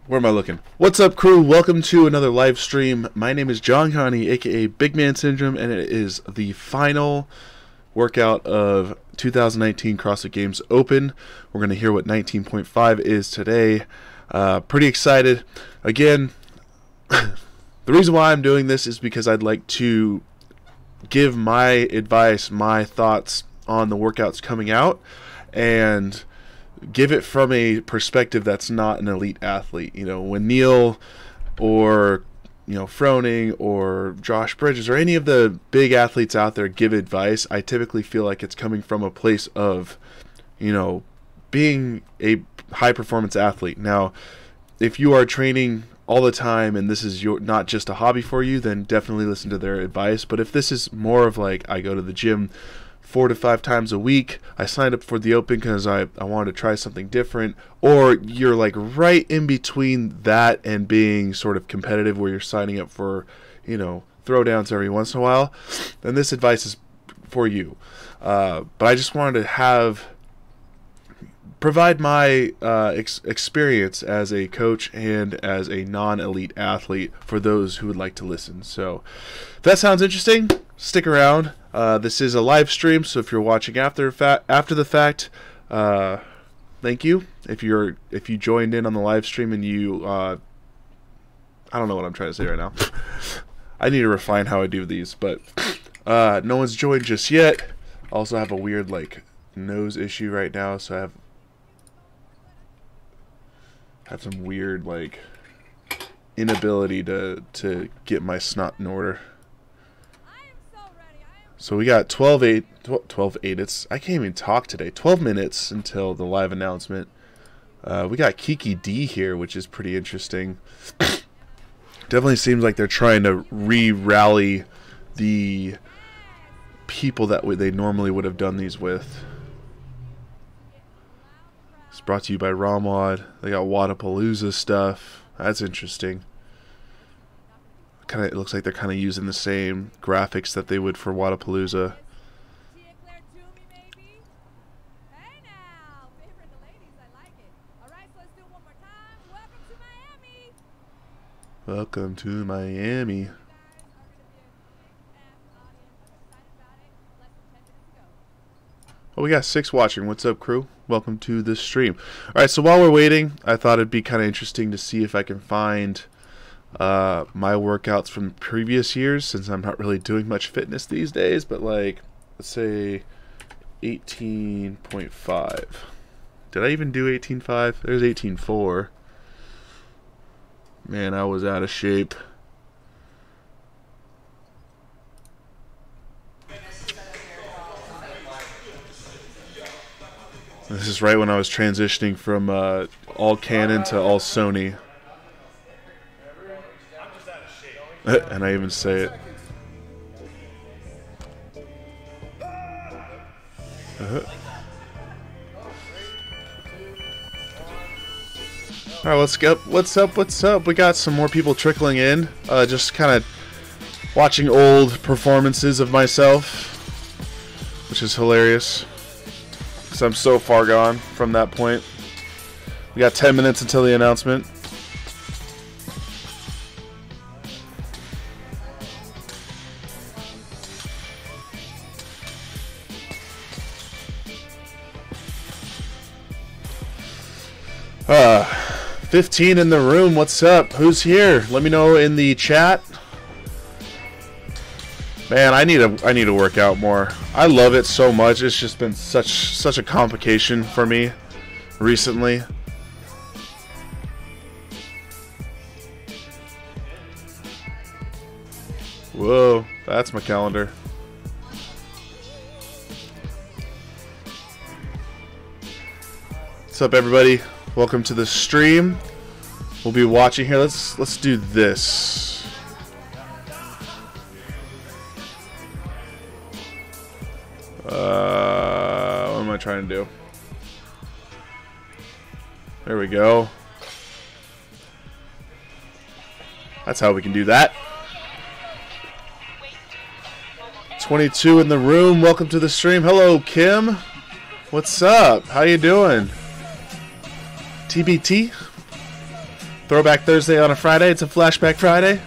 Where am I looking? What's up, crew? Welcome to another live stream. My name is John Connie, aka Big Man Syndrome, and it is the final workout of 2019 CrossFit Games Open. We're going to hear what 19.5 is today. Pretty excited. Again, the reason why I'm doing this is because I'd like to give my advice, my thoughts on the workouts coming out, and give it from a perspective that's not an elite athlete. You know, when Neil or, Froning or Josh Bridges or any of the big athletes out there give advice, I typically feel like it's coming from a place of, being a high performance athlete. Now, if you are training all the time and this is not just a hobby for you, then definitely listen to their advice. But if this is more of like, I go to the gym 4 to 5 times a week, I signed up for the Open because I wanted to try something different, or you're like right in between that and being sort of competitive where you're signing up for, throwdowns every once in a while, then this advice is for you. But I just wanted to provide my experience as a coach and as a non-elite athlete for those who would like to listen. So if that sounds interesting, stick around. This is a live stream, so if you're watching after the fact, thank you. If you joined in on the live stream and you, I don't know what I'm trying to say right now. I need to refine how I do these, but no one's joined just yet. I also have a weird nose issue right now, so I have some weird inability to get my snot in order. So we got 12:08. I can't even talk today. 12 minutes until the live announcement. We got Kiki D here, which is pretty interesting. Definitely seems like they're trying to re-rally the people that they normally would have done these with. It's brought to you by Ramwad. They got Wadapalooza stuff. That's interesting. It looks like they're kind of using the same graphics that they would for Wadapalooza. Welcome to Miami. Oh, we got 6 watching. What's up, crew? Welcome to this stream. Alright, so while we're waiting, I thought it'd be kind of interesting to see if I can find my workouts from previous years, since I'm not really doing much fitness these days. But let's say 18.5. Did I even do 18.5? There's 18.4. Man, I was out of shape. This is right when I was transitioning from all Canon to all Sony. And I even say it. Alright, let's go. What's up? What's up? We got some more people trickling in. Just kind of watching old performances of myself, which is hilarious, because I'm so far gone from that point. We got 10 minutes until the announcement. Uh, 15 in the room. What's up? Who's here? Let me know in the chat. Man, I need to work out more. I love it so much. It's just been such a complication for me recently. Whoa, that's my calendar. What's up, everybody? Welcome to the stream. We'll be watching here. Let's do this. What am I trying to do? There we go. That's how we can do that. 22 in the room. Welcome to the stream. Hello, Kim. What's up? How you doing? TBT? Throwback Thursday on a Friday. It's a Flashback Friday.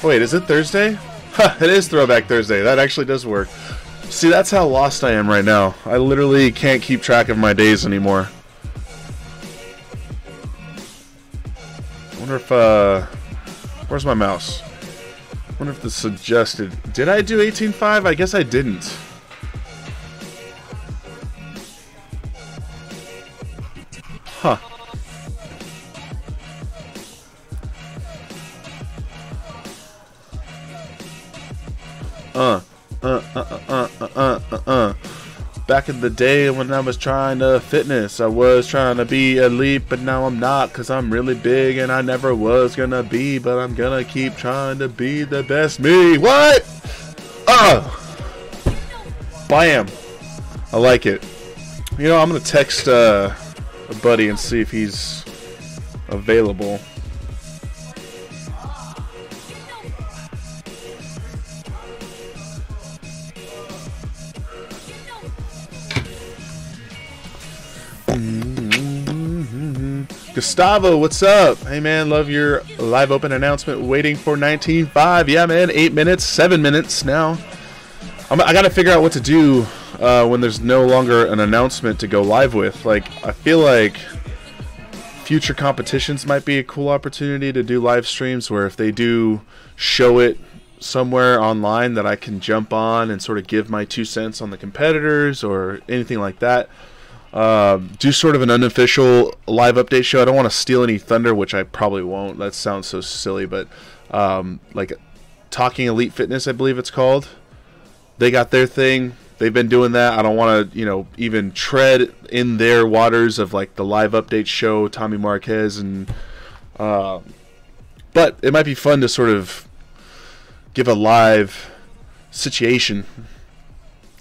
Oh, wait, is it Thursday? Huh, it is Throwback Thursday. That actually does work. See, that's how lost I am right now. I literally can't keep track of my days anymore. I wonder if, where's my mouse? I wonder if the suggested... Did I do 18.5? I guess I didn't. Huh. Back in the day when I was trying to fitness, I was trying to be elite, but now I'm not, cause I'm really big and I never was gonna be, but I'm gonna keep trying to be the best me. What? Bam. I like it. You know, I'm gonna text a buddy and see if he's available. Gustavo, what's up? Hey man, love your live open announcement. Waiting for 19.5. Yeah man, 8 minutes, 7 minutes now. I gotta figure out what to do when there's no longer an announcement to go live with. Like, I feel like future competitions might be a cool opportunity to do live streams where if they do show it somewhere online that I can jump on and sort of give my 2 cents on the competitors or anything like that. Do sort of an unofficial live update show. I don't want to steal any thunder, which I probably won't. That sounds so silly, but like Talking Elite Fitness, I believe it's called. They got their thing. They've been doing that. I don't want to, you know, even tread in their waters of like the live update show, Tommy Marquez, and but it might be fun to sort of give a live situation,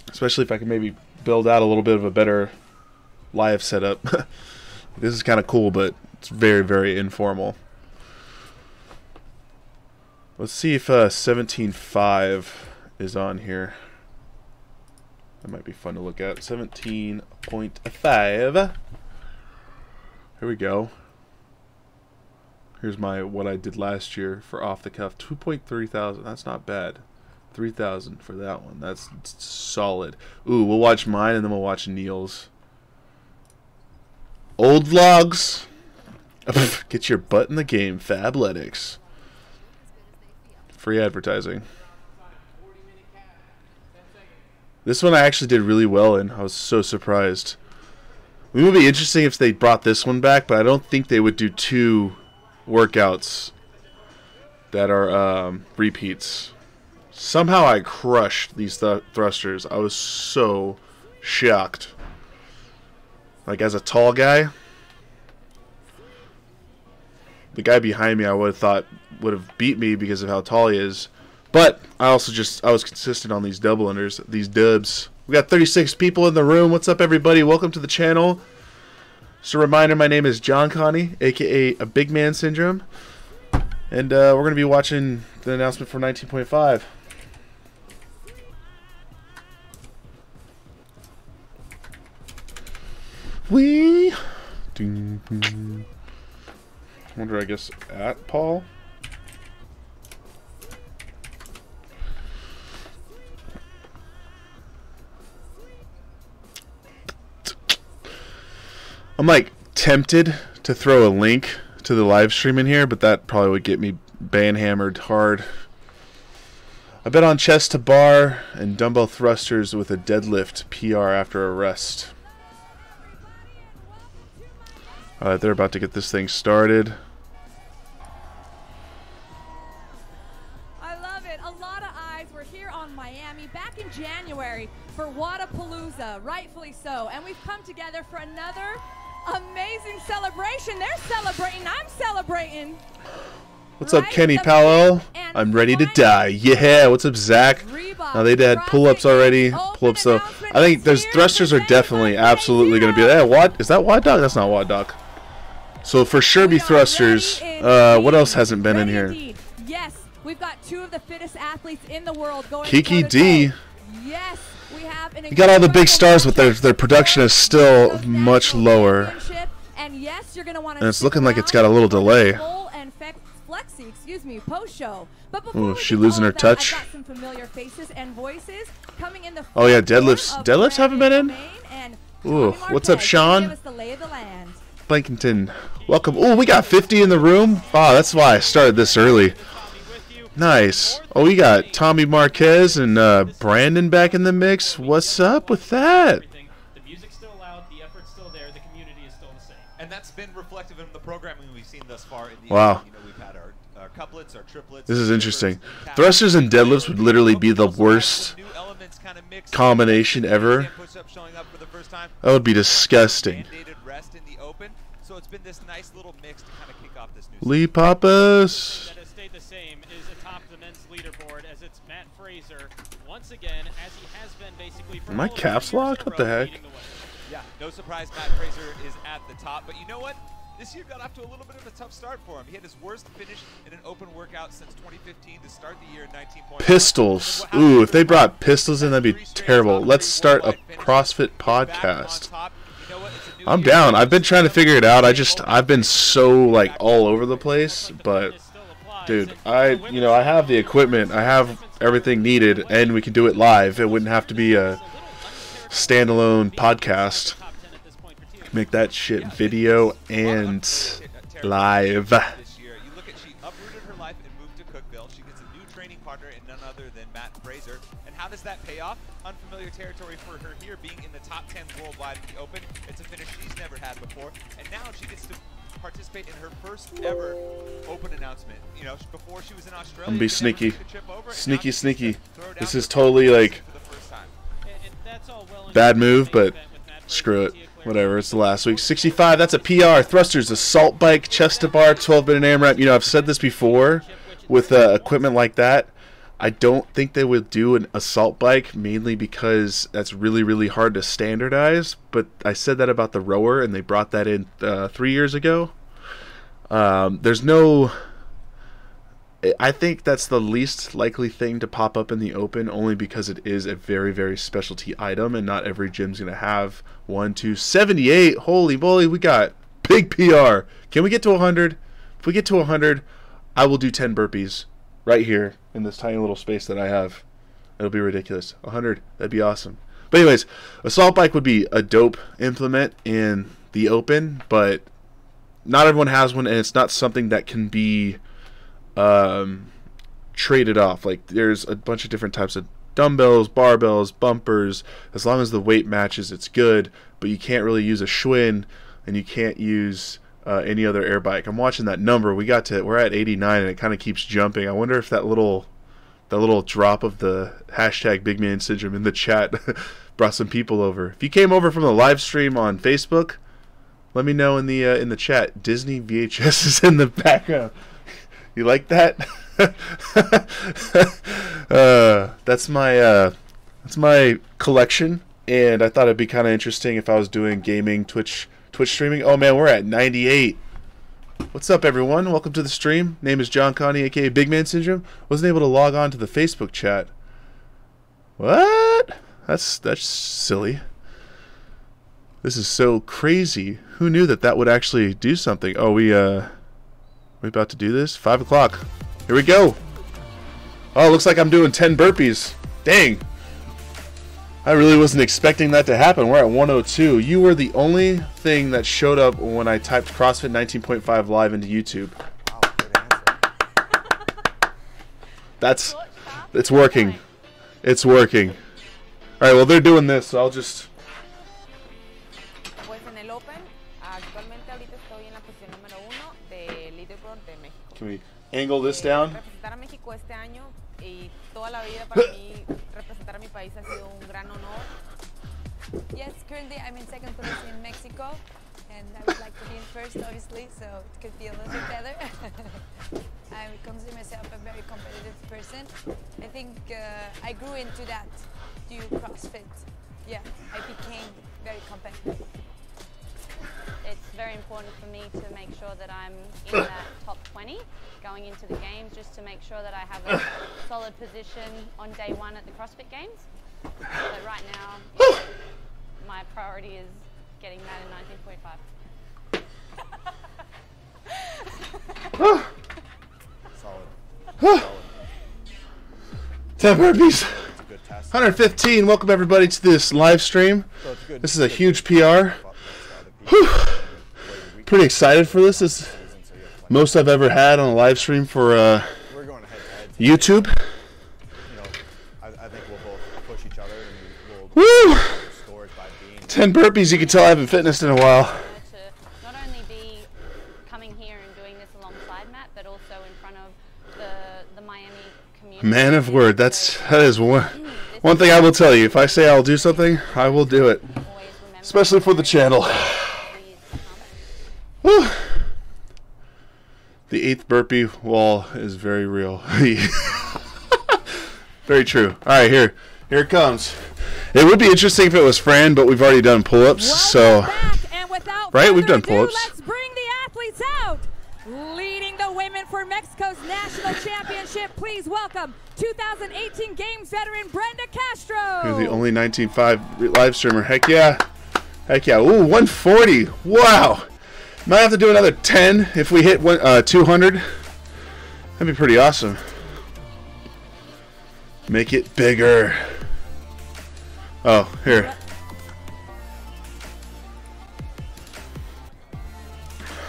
especially if I can maybe build out a little bit of a better live setup. This is kind of cool, but it's very, very informal. Let's see if 17.5 is on here. That might be fun to look at. 17.5. Here we go. Here's my what I did last year for off the cuff. 2.3 thousand. That's not bad. 3,000 for that one. That's solid. Ooh, we'll watch mine and then we'll watch Neil's. Old vlogs. Get your butt in the game, Fabletics. Free advertising. This one I actually did really well in. I was so surprised. It would be interesting if they brought this one back, but I don't think they would do 2 workouts that are repeats. Somehow I crushed these thrusters. I was so shocked. Like, as a tall guy, the guy behind me I would have thought would have beat me because of how tall he is. But I was consistent on these double unders, these dubs. We got 36 people in the room. What's up, everybody? Welcome to the channel. Just a reminder, my name is John Connie, aka a Big Man Syndrome, and we're going to be watching the announcement for 19.5. I wonder, I guess, at Paul. I'm like tempted to throw a link to the live stream in here, but that probably would get me ban-hammered hard. I bet on chest to bar and dumbbell thrusters with a deadlift PR after a rest. They're about to get this thing started. I love it. A lot of eyes were here on Miami back in January for Wadapalooza, rightfully so. And we've come together for another amazing celebration. They're celebrating. I'm celebrating. What's up, Kenny Powell? I'm ready to die. Yeah. What's up, Zach? Now they had pull-ups already. Pull-ups, though. I think those thrusters are definitely, absolutely going to be. Hey, what is that? Wad Dog? That's not Wad Dog. So for sure be thrusters. What else hasn't been in here? Yes, we've got 2 of the fittest athletes in the world going. Kiki D. Yes, we have. You got all the big stars, but their production is still much lower. And yes, you're going to want to. And it's looking like it's got a little delay. Full and flexy, excuse me, post show. But Ooh, she losing her touch. I've got some familiar faces and voices coming in the. Oh yeah, deadlifts haven't been in. Ooh, what's up, Sean? Give us the lay of the land. Blankington, welcome. Ooh, we got 50 in the room. Wow, that's why I started this early. Nice. Oh, we got Tommy Marquez and Brandon back in the mix. What's up with that? The music's still loud, the effort's still there, the community is still the same. And that's been reflective in the programming we've seen thus far. In the wow. You know, we've had our couplets, our triplets. This is interesting. Thrusters and deadlifts would literally be the worst combination ever. That would be disgusting. So it's been this nice little mix to kind of kick off this new Lee Papas. That has stayed the same is atop the men's leaderboard as it's Matt Fraser once again, as he has been basically for Am I caps locked? What the heck? Yeah, no surprise Matt Fraser is at the top, but you know what? This year got off to a little bit of a tough start for him. He had his worst finish in an open workout since 2015 to start the year in 19 points. Pistols. Ooh, if they brought pistols in, that'd be terrible. Let's start a CrossFit podcast. I'm down. I've been trying to figure it out. I've been so like all over the place, but dude, I have the equipment. I have everything needed, and we can do it live. It wouldn't have to be a standalone podcast. Make that shit video and live. This year, you look at she uprooted her life and moved to Cookville. She gets a new training partner in none other than Matt Fraser. And how does that pay off? Unfamiliar territory for her here, being in the top 10 worldwide in the Open. It's a finish she's never had before, and now she gets to participate in her first ever Open announcement. You know, before she was in Australia. I'm gonna be sneaky, sneaky. This is totally like bad move, but screw it. Whatever, it's the last week. 65, that's a PR. Thrusters, assault bike, chest to bar, 12-minute AMRAP. You know, I've said this before with equipment like that. I don't think they would do an assault bike, mainly because that's really, really hard to standardize. But I said that about the rower, and they brought that in 3 years ago. There's no... I think that's the least likely thing to pop up in the Open, only because it is a very, very specialty item, and not every gym's going to have 1, 2, 78. Holy moly, we got big PR. Can we get to 100? If we get to 100, I will do 10 burpees right here in this tiny little space that I have. It'll be ridiculous. 100, that'd be awesome. But anyways, assault bike would be a dope implement in the Open, but not everyone has one, and it's not something that can be traded off. Like, there's a bunch of different types of dumbbells, barbells, bumpers. As long as the weight matches, it's good, but you can't really use a Schwinn, and you can't use any other air bike. I'm watching that number. We're at 89, and it kind of keeps jumping. I wonder if that little drop of the hashtag bigmansyndrome in the chat brought some people over. If you came over from the live stream on Facebook, let me know in the chat. Disney VHS is in the background. You like that? That's my collection, and I thought it'd be kind of interesting if I was doing gaming Twitch streaming. Oh man, we're at 98. What's up, everyone? Welcome to the stream. Name is John Connie, aka Big Man Syndrome. Wasn't able to log on to the Facebook chat. What? That's silly. This is so crazy. Who knew that would actually do something? Oh, we about to do this? 5 o'clock. Here we go. Oh, looks like I'm doing 10 burpees. Dang. I really wasn't expecting that to happen. We're at 102. You were the only thing that showed up when I typed CrossFit 19.5 live into YouTube. Wow, good answer. It's working. It's working. Alright, well, they're doing this, so I'll just... Can we angle this down? Representar a México este año y toda la vida para mí representar a mi país ha sido un gran honor. Yes, currently I'm in second position in Mexico, and I would like to be in first, obviously, so it could be a little bit better. I consider myself a very competitive person. I think I grew into that due to CrossFit. Yeah, I became very competitive. It's very important for me to make sure that I'm in that top 20 going into the games, just to make sure that I have a solid position on day one at the CrossFit Games. But right now, my priority is getting that in 19.5. 10 burpees. 115. Welcome everybody to this live stream. This is a huge PR. Whew. Pretty excited for this. This is most I've ever had on a live stream for YouTube. I think we'll both push each other and Woo! 10 burpees. You can tell I haven't fitnessed in a while. To not only be coming here and doing this alongside Matt, but also in front of the Miami community. Man of word. That is one thing I will tell you. If I say I'll do something, I will do it. Especially for the channel. Woo. The 8th burpee wall is very real. Very true. All right, here it comes. It would be interesting if it was Fran, but we've already done pull-ups, so right, we've done pull-ups. Let's bring the athletes out. Leading the women for Mexico's national championship, please welcome 2018 Games veteran Brenda Castro. You're the only 19.5 live streamer. Heck yeah. Heck yeah. Ooh, 140. Wow. Might have to do another 10 if we hit 200. That'd be pretty awesome. Make it bigger. Oh, here.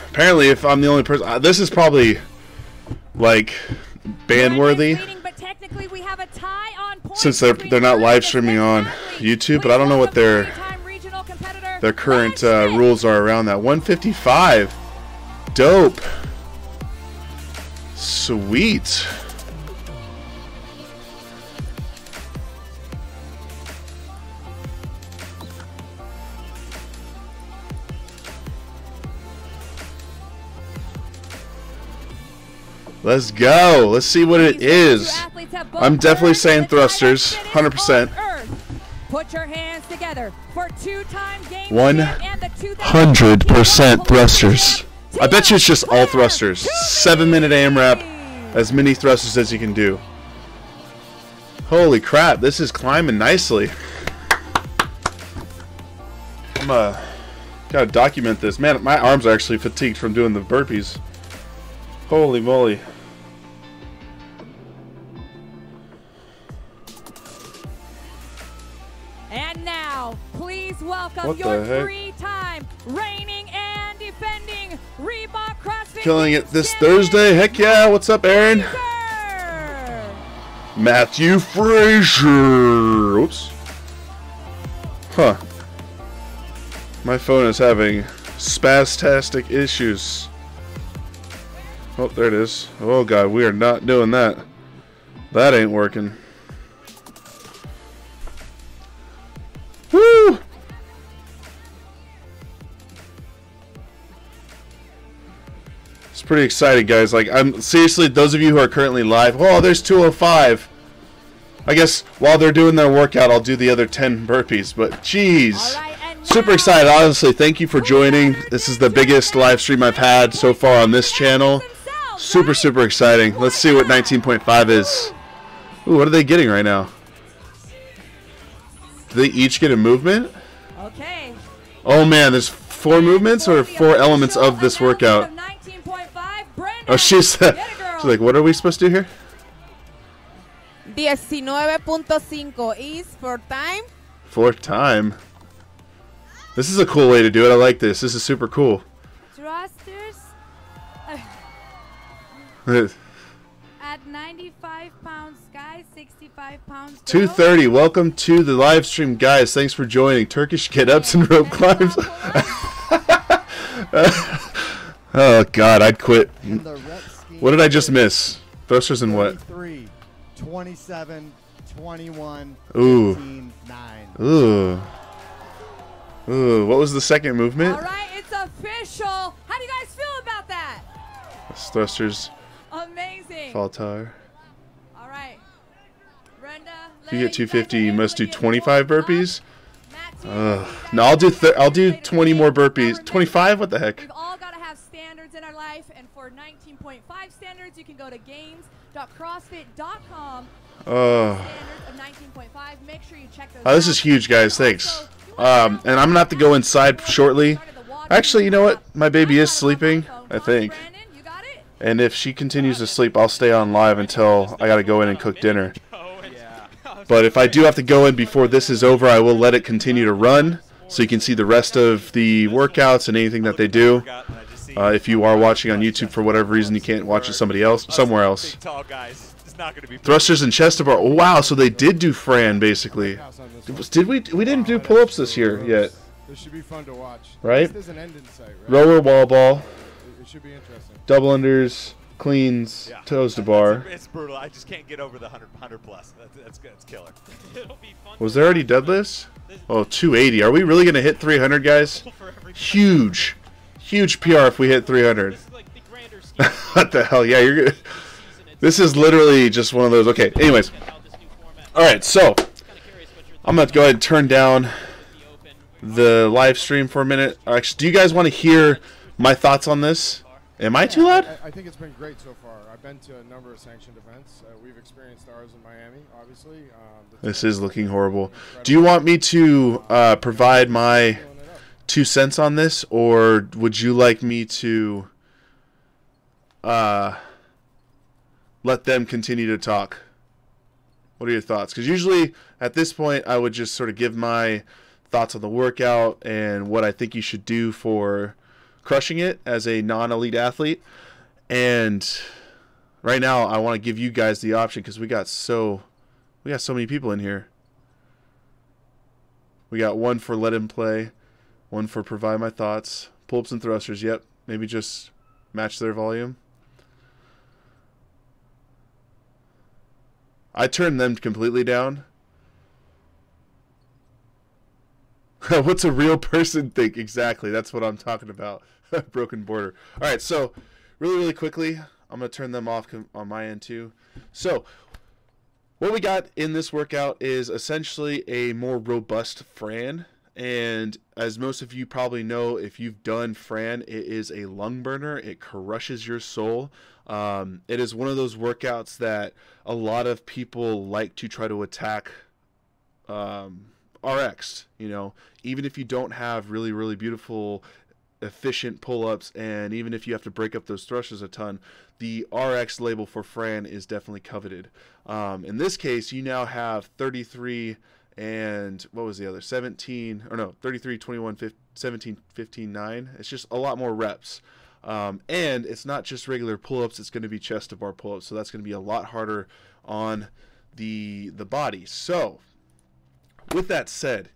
Apparently, if I'm the only person, this is probably like ban worthy, since they're not live streaming on YouTube. But I don't know what their current rules are around that. 155. Dope. Sweet. Let's go. Let's see what it is. I'm definitely saying thrusters, 100%. Put your hands together for 2-time game 100% thrusters. I bet you it's just all thrusters. 7-minute AMRAP, as many thrusters as you can do. Holy crap, this is climbing nicely. I'm gotta document this. Man, my arms are actually fatigued from doing the burpees. Holy moly. And now, please welcome your 3-time reigning and defending Reebok CrossFit killing it this Thursday. Heck yeah. What's up, Aaron? Matthew Frazier. Oops. Huh. My phone is having spastastic issues. Oh, there it is. Oh, God, we are not doing that. That ain't working. Woo! It's pretty exciting, guys. Like, I'm seriously, those of you who are currently live, oh, there's 205. I guess while they're doing their workout, I'll do the other 10 burpees, but jeez. Super excited, honestly. Thank you for joining. This is the biggest live stream I've had so far on this channel. Super, super exciting. Let's see what 19.5 is. Ooh, what are they getting right now? Do they each get a movement? Okay. Oh man, there's 4 movements or 4 elements of this workout. Oh, she's like, what are we supposed to do here? 19.5 is for time. For time. This is a cool way to do it. I like this. This is super cool. Thrusters at 95 pounds, guys. 65 pounds. 230. Welcome to the live stream, guys. Thanks for joining. Turkish get-ups and rope climbs. Oh God, I'd quit. What did I just miss? Thrusters and what? 3, 27, 21, Ooh. 15, 9. Ooh. Ooh. What was the second movement? All right, it's official. How do you guys feel about that? That's thrusters. Amazing. Fall tower. All right, Brenda. If you get 250, you must do 25 burpees. No, I'll do 20 more burpees. 25? What the heck? We've all got to have standards in our life, and for 19.5 standards, you can go to games.crossfit.com. Standards of 19.5. Make sure you check those. This is huge, guys. Thanks. And I'm gonna have to go inside shortly. Actually, you know what? My baby is sleeping, I think. And if she continues to sleep, I'll stay on live until I gotta go in and cook dinner. But if I do have to go in before this is over, I will let it continue to run so you can see the rest of the workouts and anything that they do. If you are watching on YouTube for whatever reason, you can't watch it somewhere else. Thrusters and chest to bar. Oh, wow, so they did do Fran basically. Did we? We didn't do pull-ups this year yet. This should be fun to watch. Right? There's an end in sight, right? Rower wall ball. It should be interesting. Double unders, cleans, toes to bar. It's brutal. I just can't get over the 100 plus. That's killer. Was there already deadlifts? Oh, 280. Are we really going to hit 300, guys? Huge. Huge PR if we hit 300. What the hell? Yeah, you're good. This is literally just one of those. Okay, anyways. All right, so I'm going to go ahead and turn down the live stream for a minute. Actually, do you guys want to hear my thoughts on this? Am I too loud? I think it's been great so far. I've been to a number of sanctioned events. We've experienced ours in Miami, obviously. This is looking horrible. Do you want me to provide my 2 cents on this, or would you like me to let them continue to talk? What are your thoughts? Because usually at this point I would just sort of give my thoughts on the workout and what I think you should do for crushing it as a non-elite athlete. And right now I want to give you guys the option because we got so many people in here. We got one for let him play, one for provide my thoughts, pull-ups and thrusters. Yep, maybe just match their volume. I turned them completely down. What's a real person think? Exactly. That's what I'm talking about. Broken border. All right, so really quickly, I'm going to turn them off on my end too. So what we got in this workout is essentially a more robust Fran. And as most of you probably know, if you've done Fran, it is a lung burner. It crushes your soul. It is one of those workouts that a lot of people like to try to attack RX, you know, even if you don't have really beautiful, efficient pull-ups, and even if you have to break up those thrusters a ton, the RX label for Fran is definitely coveted. In this case, you now have 33 and what was the other 17 or no 33 21 17 15 9. It's just a lot more reps, and it's not just regular pull-ups, it's going to be chest to bar pull-ups, so that's going to be a lot harder on the body. So with that said,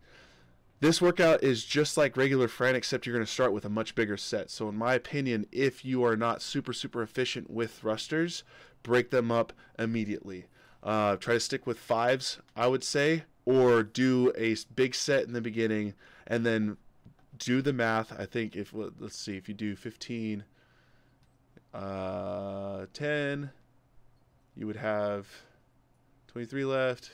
this workout is just like regular Fran, except you're going to start with a much bigger set. So in my opinion, if you are not super efficient with thrusters, break them up immediately. Try to stick with 5s, I would say, or do a big set in the beginning and then do the math. I think if, let's see, if you do 15, 10, you would have 23 left.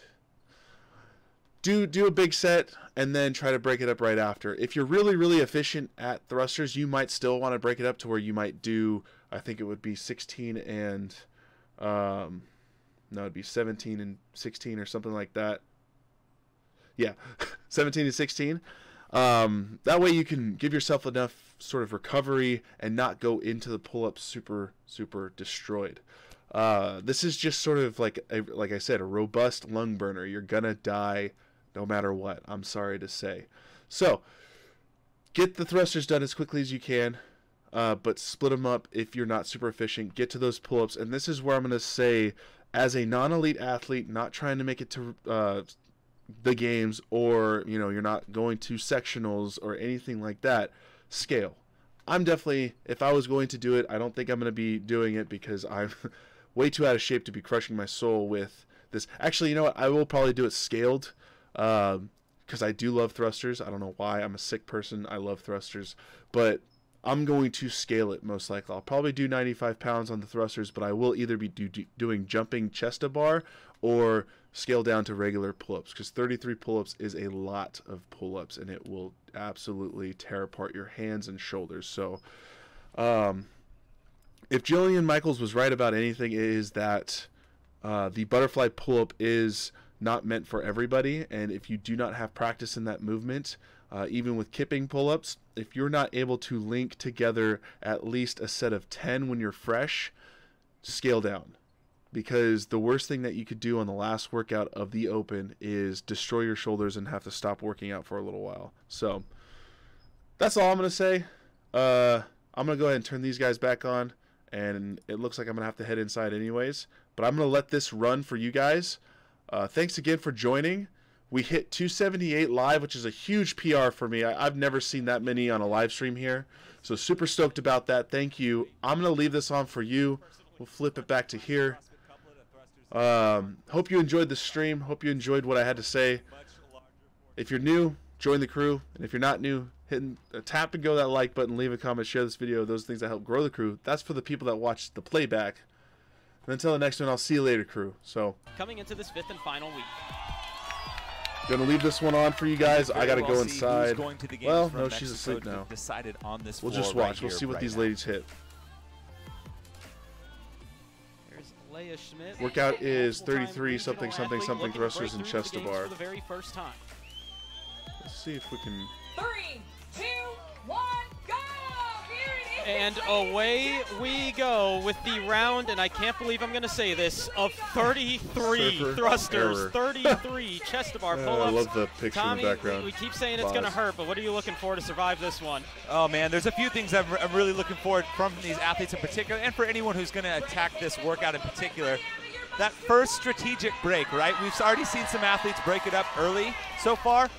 Do a big set and then try to break it up right after. If you're really efficient at thrusters, you might still want to break it up to where you might do, I think it would be 16 and no, it'd be 17 and 16 or something like that. Yeah, 17 and 16. That way you can give yourself enough sort of recovery and not go into the pull-up super destroyed. This is just sort of like I said, a robust lung burner. You're gonna die no matter what, I'm sorry to say. So get the thrusters done as quickly as you can, but split them up if you're not super efficient. Get to those pull-ups, and this is where I'm going to say, as a non-elite athlete, not trying to make it to the games, or you're not going to sectionals or anything like that, scale. I'm definitely, if I was going to do it, I don't think I'm going to be doing it because I'm way too out of shape to be crushing my soul with this. Actually, you know what? I will probably do it scaled, because I do love thrusters. I don't know why. I'm a sick person. I love thrusters, but I'm going to scale it most likely. I'll probably do 95 pounds on the thrusters, but I will either be doing jumping chest to bar or scale down to regular pull-ups, because 33 pull-ups is a lot of pull-ups, and it will absolutely tear apart your hands and shoulders. So if Jillian Michaels was right about anything, it is that the butterfly pull-up is not meant for everybody, and if you do not have practice in that movement, even with kipping pull-ups, if you're not able to link together at least a set of 10 when you're fresh, scale down. because the worst thing that you could do on the last workout of the open is destroy your shoulders and have to stop working out for a little while. So that's all I'm going to say. I'm going to go ahead and turn these guys back on, and it looks like I'm going to have to head inside anyways. But I'm going to let this run for you guys. Thanks again for joining. We hit 278 live, which is a huge PR for me. I've never seen that many on a live stream here. So super stoked about that. Thank you. I'm going to leave this on for you. We'll flip it back to here. Hope you enjoyed the stream. Hope you enjoyed what I had to say. If you're new, join the crew. And if you're not new, tap and go that like button, leave a comment, share this video. Those things that help grow the crew. That's for the people that watch the playback. And until the next one, I'll see you later, crew. So coming into this 5th and final week. Gonna leave this one on for you guys. I gotta go inside. Well, no, she's Mexico asleep now. Decided on this We'll just watch. We'll see what these ladies hit. Here's Leah Schmidt. Workout is 33 something something something thrusters and chest to bar. For the very first time. Let's see if we can. 3, 2, 1, go! Here it is. And away we go with the round, and I can't believe I'm going to say this, of 33 Surfer thrusters, error. 33 chest to bar pull-ups. I love the picture Tommy, in the background. we keep saying it's going to hurt, but what are you looking for to survive this one? Oh, man, there's a few things I'm really looking forward from these athletes in particular, and for anyone who's going to attack this workout in particular. That first strategic break, right? We've already seen some athletes break it up early so far.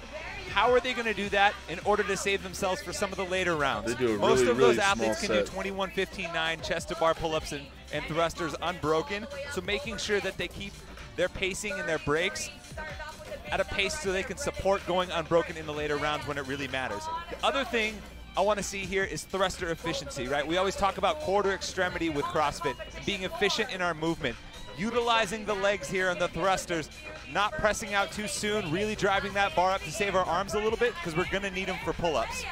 How are they going to do that in order to save themselves for some of the later rounds? They do a Most really, of those really athletes small can do set. 21, 15, 9 chest to bar pull-ups and thrusters unbroken. So making sure that they keep their pacing and their breaks at a pace so they can support going unbroken in the later rounds when it really matters. The other thing I want to see here is thruster efficiency, right? We always talk about quarter extremity with CrossFit and being efficient in our movement. Utilizing the legs here on the thrusters, not pressing out too soon, really driving that bar up to save our arms a little bit because we're going to need them for pull-ups.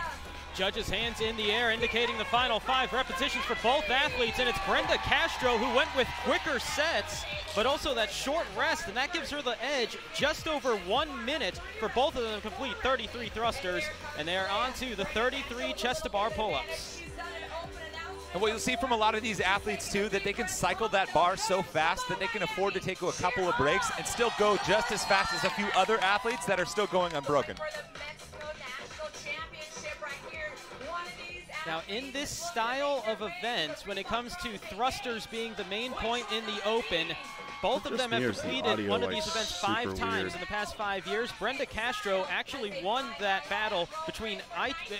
Judges' hands in the air indicating the final 5 repetitions for both athletes, and it's Brenda Castro who went with quicker sets, but also that short rest, and that gives her the edge just over 1 minute for both of them to complete 33 thrusters, and they are on to the 33 chest to bar pull-ups. And what you'll see from a lot of these athletes too, that they can cycle that bar so fast that they can afford to take a couple of breaks and still go just as fast as a few other athletes that are still going unbroken. Now in this style of event, when it comes to thrusters being the main point in the open, both of them have completed one of these events 5 times in the past 5 years. Brenda Castro actually won that battle between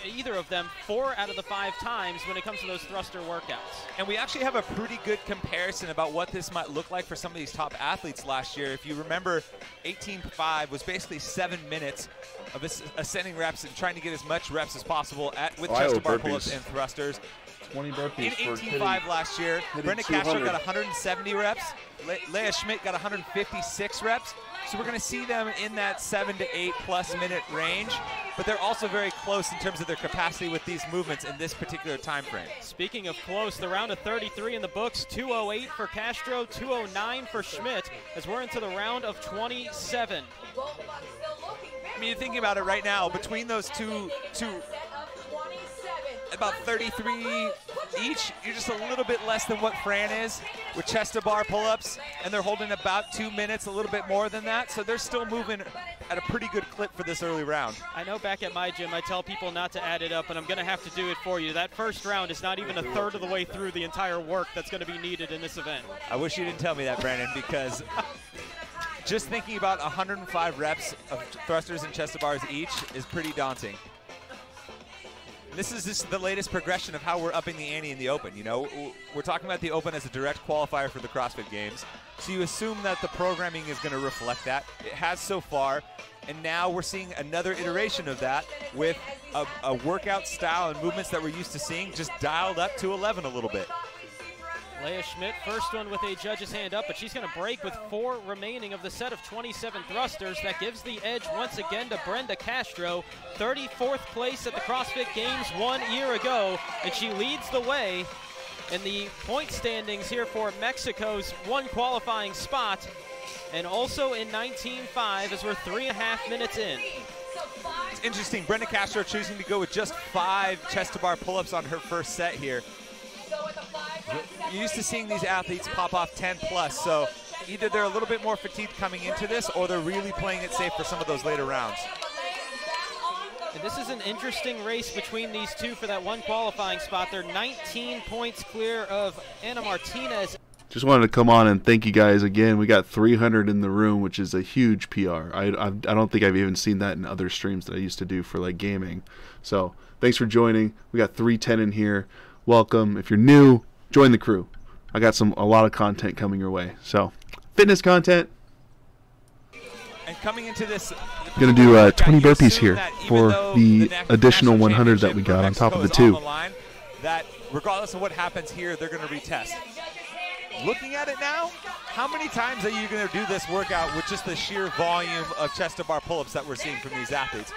either of them 4 out of the 5 times when it comes to those thruster workouts. And we actually have a pretty good comparison about what this might look like for some of these top athletes last year. If you remember, 18.5 was basically 7 minutes of ascending reps and trying to get as much reps as possible with chest to bar pull-ups and thrusters. 20 burpees in 18.5 last year. Brenda Castro got 170 reps. Leah Schmidt got 156 reps. So we're going to see them in that 7 to 8 plus minute range, but they're also very close in terms of their capacity with these movements in this particular time frame. Speaking of close, the round of 33 in the books, 2:08 for Castro, 2:09 for Schmidt, as we're into the round of 27. I mean, you're thinking about it right now, between those two about 33 each, you're just a little bit less than what Fran is with chest to bar pull-ups, and they're holding about 2 minutes, a little bit more than that, so they're still moving at a pretty good clip for this early round. I know back at my gym I tell people not to add it up, and I'm going to have to do it for you. That first round is not even a third of the way through the entire work that's going to be needed in this event. I wish you didn't tell me that, Brandon, because just thinking about 105 reps of thrusters and chest to bars each is pretty daunting. This is just the latest progression of how we're upping the ante in the Open. You know, we're talking about the Open as a direct qualifier for the CrossFit Games. So you assume that the programming is going to reflect that. It has so far. And now we're seeing another iteration of that with a workout style and movements that we're used to seeing just dialed up to 11 a little bit. Leah Schmidt, first one with a judge's hand up, but she's going to break with 4 remaining of the set of 27 thrusters. That gives the edge once again to Brenda Castro, 34th place at the CrossFit Games 1 year ago, and she leads the way in the point standings here for Mexico's 1 qualifying spot, and also in 19.5 as we're 3.5 minutes in. It's interesting, Brenda Castro choosing to go with just 5 chest to bar pull-ups on her first set here. You're used to seeing these athletes pop off 10 plus, so either they're a little bit more fatigued coming into this, or they're really playing it safe for some of those later rounds. And this is an interesting race between these two for that one qualifying spot. They're 19 points clear of Anna Martinez. Just wanted to come on and thank you guys again. We got 300 in the room, which is a huge PR. I don't think I've even seen that in other streams that I used to do for like gaming. So thanks for joining. We got 310 in here. Welcome. If you're new, join the crew. I got a lot of content coming your way. So fitness content. And coming into this, Gonna do 20 burpees here for the additional 100 that we got on top of the 2. That regardless of what happens here, they're going to retest. Looking at it now, how many times are you going to do this workout with just the sheer volume of chest to bar pull-ups that we're seeing from these athletes?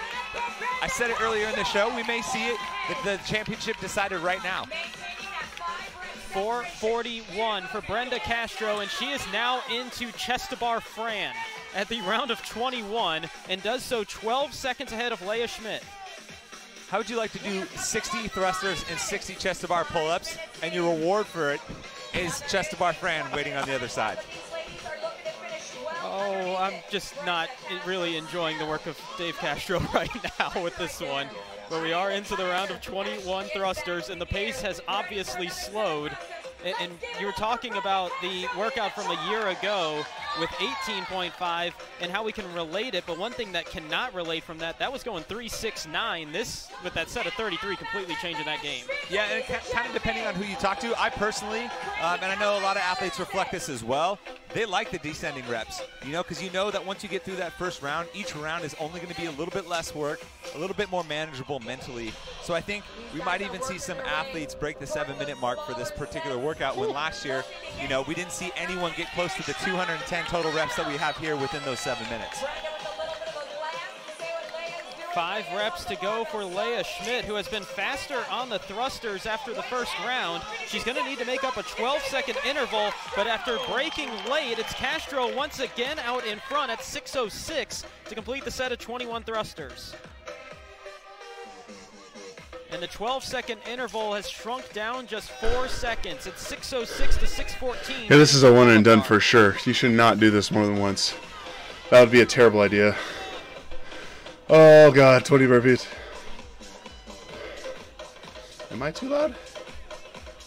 I said it earlier in the show, we may see it, the championship decided right now. 441 for Brenda Castro, and she is now into chest to bar Fran at the round of 21, and does so 12 seconds ahead of Leah Schmidt. How would you like to do 60 thrusters and 60 chest to bar pull-ups, and your reward for it is chest to bar Fran waiting on the other side? Oh, I'm just not really enjoying the work of Dave Castro right now with this one. But we are into the round of 21 thrusters, and the pace has obviously slowed. And you were talking about the workout from a year ago with 18.5 and how we can relate it, but one thing that cannot relate from that was going 3.69. This, with that set of 33, completely changing that game. Yeah, and kind of depending on who you talk to. I personally, and I know a lot of athletes reflect this as well, they like the descending reps, you know, because you know that once you get through that first round, each round is only going to be a little bit less work, a little bit more manageable mentally. So I think we might even see some athletes break the 7-minute mark for this particular workout, when last year, you know, we didn't see anyone get close to the 210 total reps that we have here within those 7 minutes. 5 reps to go for Leah Schmidt, who has been faster on the thrusters after the first round. She's going to need to make up a 12-second interval, but after breaking late, it's Castro once again out in front at 6:06 to complete the set of 21 thrusters. And the 12-second interval has shrunk down just 4 seconds. It's 6:06 to 6:14. Yeah, this is a one and done for sure. You should not do this more than once. That would be a terrible idea. Oh God, 20 burpees. Am I too loud?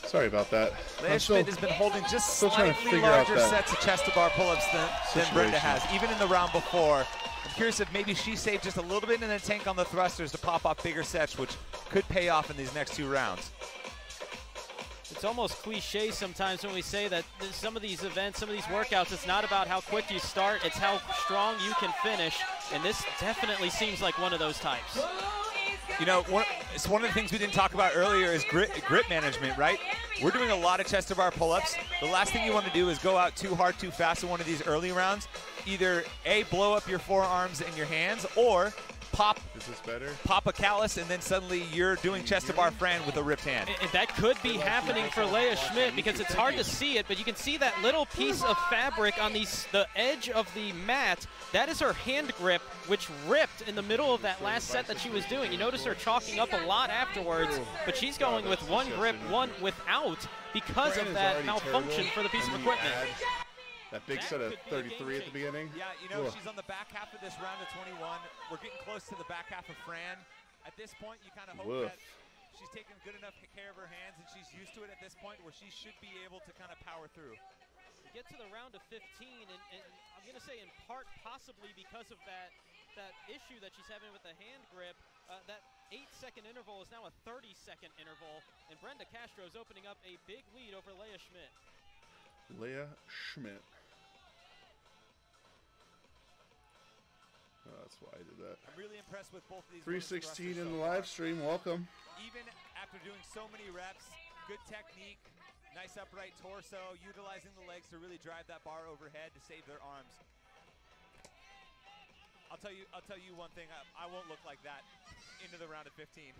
Sorry about that. Leah Schmidt has been holding just slightly larger sets of chest to bar pull-ups than Brenda has, even in the round before. I'm curious if maybe she saved just a little bit in the tank on the thrusters to pop off bigger sets, which could pay off in these next 2 rounds. It's almost cliche sometimes when we say that some of these events, some of these workouts, it's not about how quick you start, it's how strong you can finish, and this definitely seems like one of those types. You know, it's one of the things we didn't talk about earlier is grip management, right? We're doing a lot of chest to bar pull-ups. The last thing you want to do is go out too hard, too fast in one of these early rounds. Either A, blow up your forearms and your hands, or pop a callus, and then suddenly you're doing chest to bar Fran with a ripped hand. And that could be happening for Leah Schmidt, because it's hard to see it, but you can see that little piece of fabric on the edge of the mat. That is her hand grip, which ripped in the middle of that last set that she was doing. You notice her chalking up a lot afterwards, but she's going with one grip, one without, because of that malfunction for the piece of equipment. That big set of 33 at the beginning. Yeah, you know, she's on the back half of this round of 21. We're getting close to the back half of Fran. At this point, you kind of hope that she's taken good enough care of her hands and she's used to it at this point where she should be able to kind of power through. We get to the round of 15, and I'm going to say in part possibly because of that issue that she's having with the hand grip, that 8-second interval is now a 30-second interval, and Brenda Castro is opening up a big lead over Leah Schmidt. Leah Schmidt. Oh, that's why I did that. I'm really impressed with both of these. 316 in the live stream. Welcome. Even after doing so many reps, good technique, nice upright torso, utilizing the legs to really drive that bar overhead to save their arms. I'll tell you one thing. I won't look like that into the round of 15.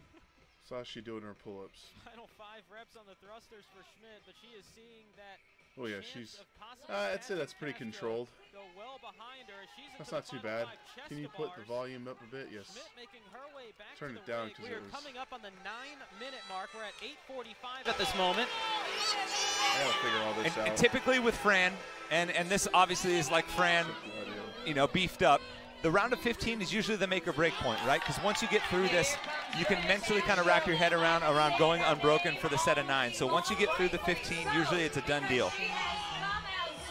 Saw she doing her pull-ups. Final 5 reps on the thrusters for Schmidt, but she is seeing that. Oh yeah, she's. I'd say that's pretty controlled. Go well behind her. She's That's not too bad. Can you put the volume up a bit? Yes. Schmidt making her way back Turn to it the down rig. because We it are was. coming up on the 9-minute mark. We're at 8:45 at this moment. I gotta figure all this out. And typically with Fran, and this obviously is like Fran, you know, beefed up. The round of 15 is usually the make or break point, right? Because once you get through this, you can mentally kind of wrap your head around going unbroken for the set of 9. So once you get through the 15, usually it's a done deal.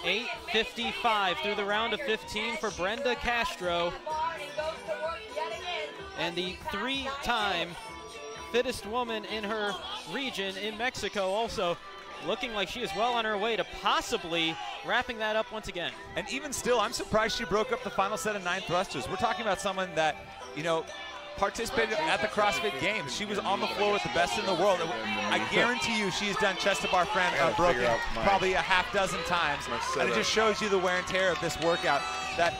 8:55 through the round of 15 for Brenda Castro. And the 3-time fittest woman in her region in Mexico also looking like she is well on her way to possibly wrapping that up once again. And even still, I'm surprised she broke up the final set of 9 thrusters. We're talking about someone that, you know, participated at the CrossFit Games. She was on the floor with the best in the world. I guarantee you she's done chest to bar Fran unbroken probably a half dozen times. And it just shows you the wear and tear of this workout, that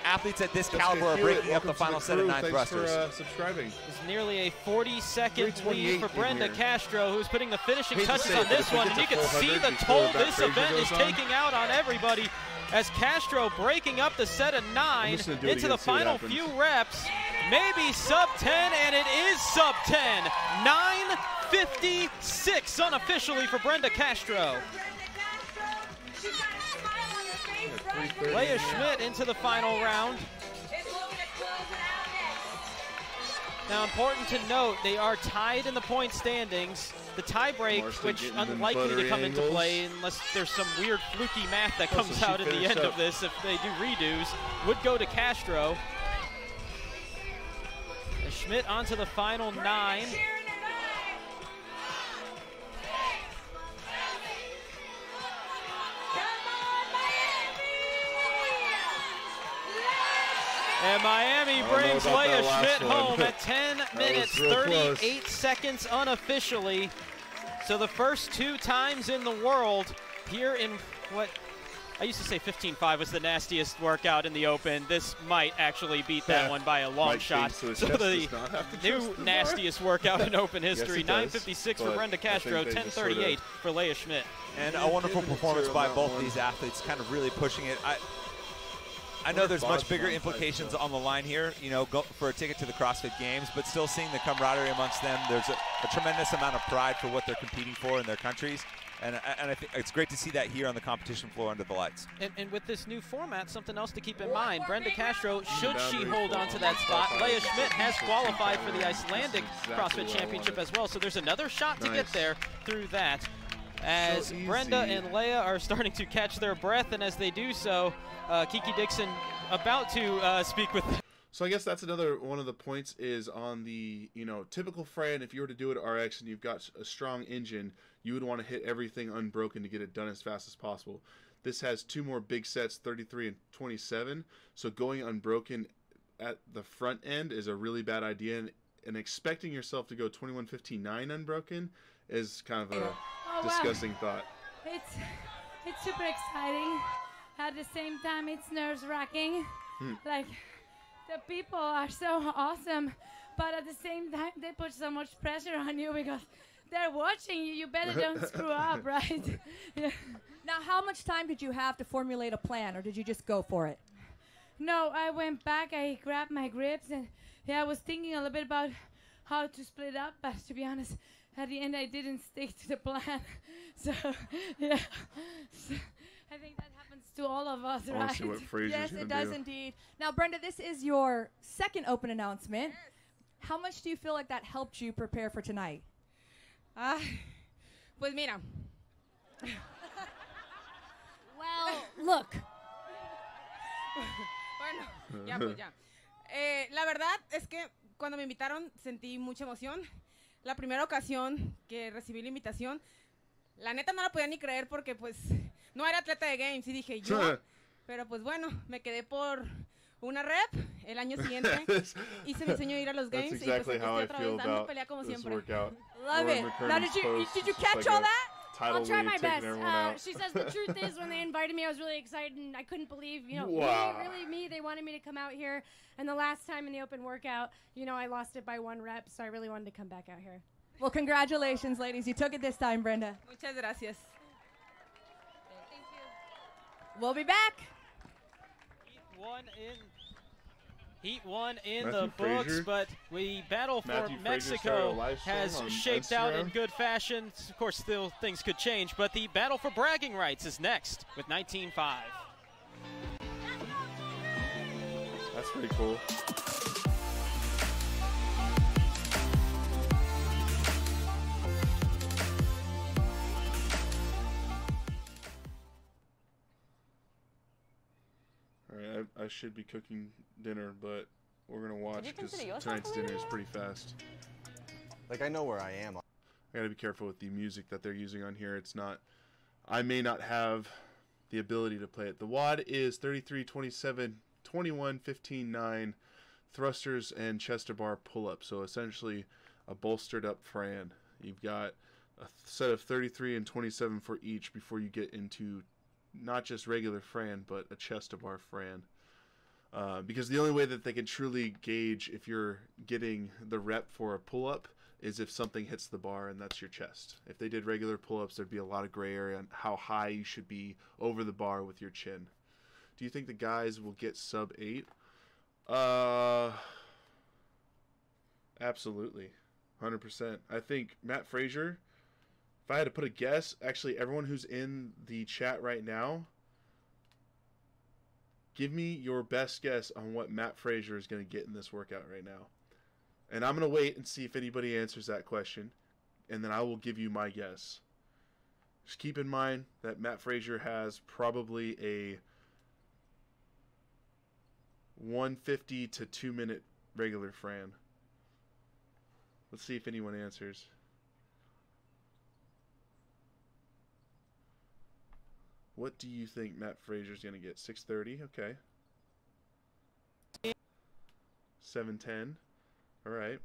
athletes at this caliber are breaking up the final set of 9 thrusters. Thanks for subscribing. It's nearly a 40-second lead for Brenda Castro, who's putting the finishing touches on it, this one. And you can see the toll this event is taking out on everybody, as Castro breaking up the set of 9 into the final few reps. Maybe sub 10, and it is sub 10. 9:56 unofficially for Brenda Castro. Leah Schmidt into the final round. Now, important to note, they are tied in the point standings. The tie break, which unlikely to come into play unless there's some weird fluky math that comes out at the end of this if they do redos, would go to Castro. And Schmidt onto the final 9. And Miami brings Leah Schmidt home at 10 minutes, 38 seconds unofficially. So the first 2 times in the world here in what I used to say 15.5 was the nastiest workout in the Open. This might actually beat that one by a long shot. So the new nastiest workout in Open history, 9:56 for Brenda Castro, 10:38 for Leah Schmidt. And a wonderful performance by both of these athletes, kind of really pushing it. I know there's much bigger implications on the line here, you know, go for a ticket to the CrossFit Games, but still seeing the camaraderie amongst them, there's a tremendous amount of pride for what they're competing for in their countries. And I think it's great to see that here on the competition floor under the lights. And with this new format, something else to keep in mind, Brenda Castro, should she hold on to that spot, Leah Schmidt has qualified for the Icelandic CrossFit Championship as well, so there's another shot to get there through that. As Brenda and Leah are starting to catch their breath, and as they do so, Kiki Dixon about to speak with them. So I guess that's another one of the points is on the, you know, typical Fran, if you were to do it RX and you've got a strong engine, you would want to hit everything unbroken to get it done as fast as possible. This has 2 more big sets, 33 and 27, so going unbroken at the front end is a really bad idea, and expecting yourself to go 21:59 unbroken is kind of a disgusting thought. It's super exciting. At the same time, it's nerve-wracking. Like, the people are so awesome, but at the same time, they put so much pressure on you because they're watching you. You better don't screw up, right? Yeah. Now, how much time did you have to formulate a plan, or did you just go for it? No, I went back, I grabbed my grips, and I was thinking a little bit about how to split up, but to be honest, at the end, I didn't stick to the plan. So, yeah. So, I think that happens to all of us, right? See what Fraser's yes, it does do. indeed. Now, Brenda, this is your second Open announcement. Yes. How much do you feel like that helped you prepare for tonight? Pues mira. Well, look. Bueno, ya pues ya. La verdad es que cuando me invitaron sentí mucha emoción. La primera ocasión que recibí la invitación, la neta no la podía ni creer porque pues no era atleta de Games y dije yo, pero pues bueno, me quedé por una rep el año siguiente. Hice mi sueño de ir a los Games y pues estoy otra vez dando pelea como siempre. Love it. Now, did you catch all that? I'll try my best. She says the truth is when they invited me, I was really excited and I couldn't believe, you know, me, they wanted me to come out here. And the last time in the open workout, you know, I lost it by 1 rep, so I really wanted to come back out here. Well, congratulations, ladies. You took it this time, Brenda. Muchas gracias. Thank you. We'll be back. Heat one in Matthew the books, Frazier. but we battle for Matthew Frazier started a Mexico live stream has on shaped out in Instagram. good fashion. Of course, still things could change, but the battle for bragging rights is next with 19-5. That's pretty cool. All right, I should be cooking dinner, but we're gonna watch you because consider yourself tonight's a dinner leader? is pretty fast. Like, I know where I am. I gotta be careful with the music that they're using on here. It's not, I may not have the ability to play it. The WOD is 33, 27, 21, 15, 9 thrusters and chest to bar pull-up. So essentially a bolstered up Fran. You've got a set of 33 and 27 for each before you get into not just regular Fran, but a chest to bar Fran. Because the only way that they can truly gauge if you're getting the rep for a pull-up is if something hits the bar and that's your chest. If they did regular pull-ups, there'd be a lot of gray area on how high you should be over the bar with your chin. Do you think the guys will get sub 8? Absolutely. 100%. I think Matt Frazier, if I had to put a guess, actually everyone who's in the chat right now, give me your best guess on what Matt Frazier is going to get in this workout right now. And I'm going to wait and see if anybody answers that question, and then I will give you my guess. Just keep in mind that Matt Frazier has probably a 150 to 2 minute regular Fran. Let's see if anyone answers. What do you think Matt Frazier's going to get? 630? Okay. 710. All right.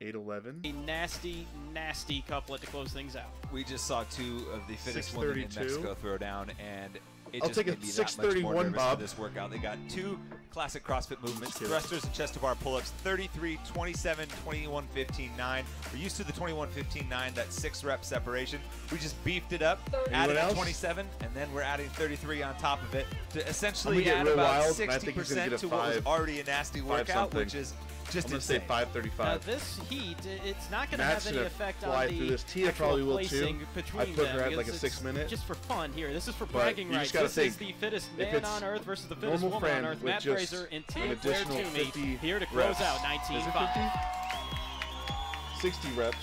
811. A nasty, nasty couplet to close things out. We just saw two of the fittest women in 632. Mexico throw down, and it I'll just take a made me that much more 631, nervous Bob. for this workout. They got two classic CrossFit movements, kidding. thrusters and chest to bar pull-ups, 33, 27, 21, 15, 9. We're used to the 21, 15, 9, that 6 rep separation. We just beefed it up, added else? 27, and then we're adding 33 on top of it to I'm essentially gonna get add real about wild, and I think he's gonna 60% get a to what was 5 already a nasty workout, something. which is just I'm going to say insane. 535. Now this heat, it's not going to Matt's have any gonna effect fly on through the this. Tia actual probably will placing too. between I put them her at because like a 6 it's minute. just for fun here. This is for But bragging you rights. just gotta This is think, the fittest if man it's on earth versus the fittest normal woman on Fran earth. with Matt just Fraser and an Tia Claire additional Toomey 50 here to close reps. out Is it 19-5. 50? 60 reps.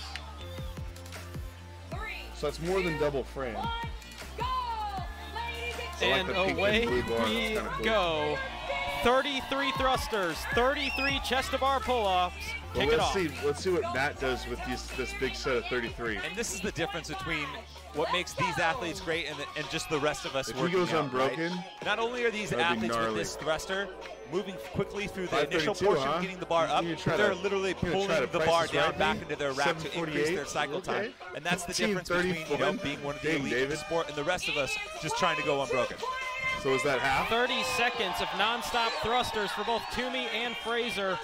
3, So that's more than double Fran. 1, go! Ladies and I like And the pink and away blue bar. we That's kinda cool. go. 33 thrusters, 33 chest to bar pull-ups. Well, Kick it off. let's see what Matt does with this big set of 33. And this is the difference between what makes these athletes great and just the rest of us If he working goes out, unbroken, right? Not only are these that'd be athletes with gnarly. this thruster moving quickly through the initial 532, portion, huh? getting the bar up, You try but they're to- literally you gonna pulling try to the price bar this down right, back me? into their rack to increase 748? their cycle Okay. time. And that's the Team difference between 34. being one of the Dang, elite in the David. sport and the rest of us just trying to go unbroken. So is that half? 30 seconds of non-stop thrusters for both Toomey and Fraser.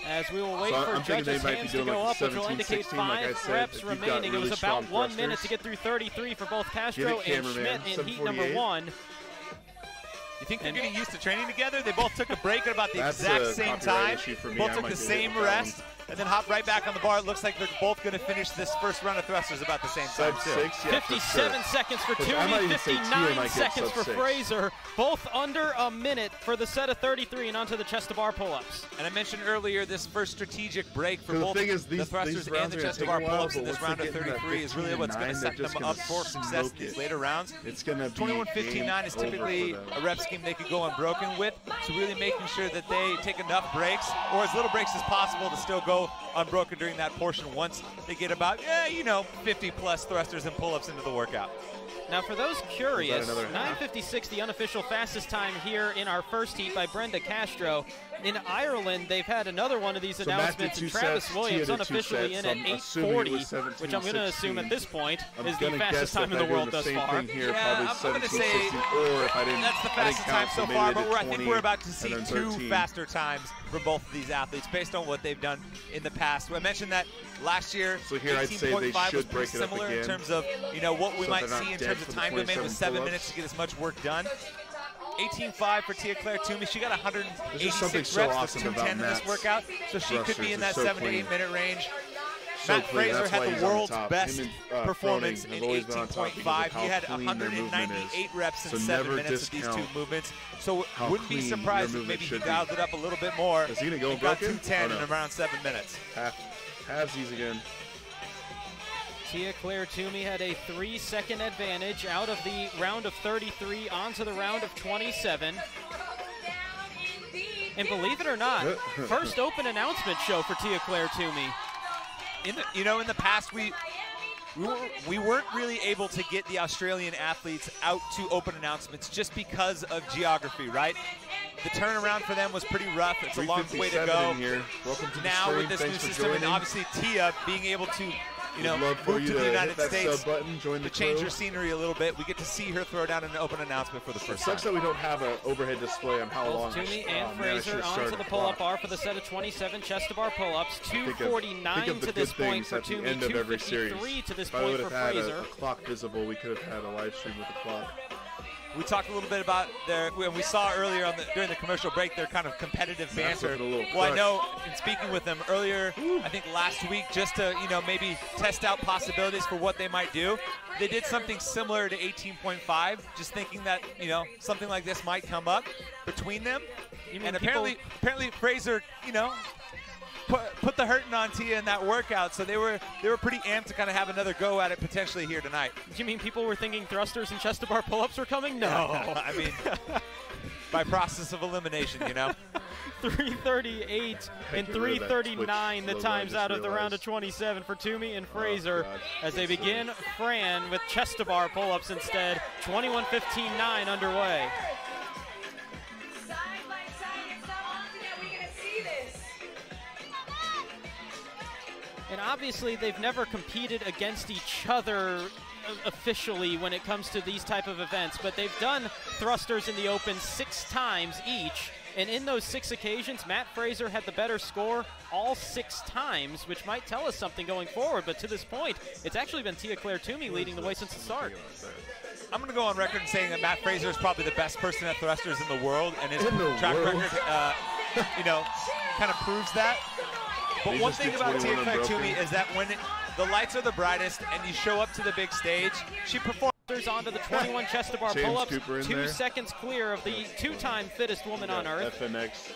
As we will wait So for I'm thinking they judges' might be hands to doing go like up, which will 17, indicate 16, like I 5 said, reps if you've got remaining. It was really about strong 1 minute thrusters. to get through 33 for both Castro Get it, and cameraman. Schmidt in heat number 748. 1. You think they're getting used to training together? They both took a break at about the That's exact a same copyright time. issue for me. Both I took might the get hit same with that rest and then hopped right back on the bar. It looks like they're both going to finish this first round of thrusters about the same time, Sub too. 6, yeah, for 57 sure. seconds for Which I might Toomey, even say Tia 59 might get seconds sub for 6. Fraser. Both under a minute for the set of 33 and onto the chest to bar pull-ups. And I mentioned earlier this first strategic break for The both thing is, the these thrusters rounds and the are gonna chest to take bar a while, pull-ups in but this once round they of get into that 33 is really 15 what's and going to 9, set they're them just up gonna for success smoke in these it. later rounds. It's going to be 21-15-9 is typically a rep scheme they could go unbroken with, so really making sure that they take enough breaks, or as little breaks as possible, to still go unbroken during that portion once they get about, 50-plus thrusters and pull-ups into the workout. Now, for those curious, another half? 9:56, the unofficial fastest time here in our first heat by Brenda Castro. in Ireland, they've had another one of these announcements, and Travis Williams unofficially in at 8:40, which I'm going to assume at this point is the fastest time in the world thus far. Here, yeah, I'm going to say that's the fastest time so far, but I think we're about to see 2 faster times from both of these athletes based on what they've done in the past. I mentioned that last year, so here I'd say they should break it up similar again. In terms of what we might see in terms of time domain with 7 minutes to get as much work done. 18.5 for Tia-Claire Toomey. She got 186 reps. Awesome 210 in this workout, so she could be in that 7 to 8 minute range. So Matt Fraser had the world's best performance in 18.5. He had 198 reps in 7 minutes of these 2 movements. So wouldn't be surprised if maybe he dialed it up a little bit more. Is he going to go got 210 in around 7 minutes. Halvesies again. Tia-Claire Toomey had a 3-second advantage out of the round of 33 onto the round of 27. And believe it or not, first open announcement show for Tia-Claire Toomey. In the past, we weren't really able to get the Australian athletes out to open announcements just because of geography, right? The turnaround for them was pretty rough. It's a long way to go. Welcome to now with this new system, and obviously Tia being able to move to the United States to change her scenery a little bit. We get to see her throw down an open announcement for the first time. It sucks that we don't have an overhead display on how long. Toomey and Fraser onto the pull-up bar for the set of 27 chest-to-bar pull-ups. 249 to this point for Toomey, 253 to this point for Fraser. If we had a clock visible, we could have had a live stream with the clock. We talked a little bit about when we saw earlier during the commercial break, their kind of competitive banter. Well, I know in speaking with them earlier, I think last week, just to maybe test out possibilities for what they might do, they did something similar to 18.5, just thinking that something like this might come up between them. And apparently Fraser, put the hurting on Tia in that workout, so they were pretty amped to kind of have another go at it potentially here tonight. You mean people were thinking thrusters and chest-to-bar pull-ups were coming? No. I mean, by process of elimination, 3:38 and 3:39 the times out of the round of 27 for Toomey and Fraser as they begin Fran with chest-to-bar pull-ups instead. 21:15.9 underway. And obviously, they've never competed against each other officially when it comes to these type of events, but they've done thrusters in the open 6 times each. And in those 6 occasions, Matt Fraser had the better score all 6 times, which might tell us something going forward. But to this point, it's actually been Tia-Claire Toomey leading the way since the start. I'm going to go on record and saying that Matt Fraser is probably the best person at thrusters in the world, and his track record, kind of proves that. But one thing about Tia-Claire Toomey is that when the lights are the brightest and you show up to the big stage, she performs. Onto the 21 chest-to-bar pull-ups, 2 seconds clear of the 2-time fittest woman on earth. FNX.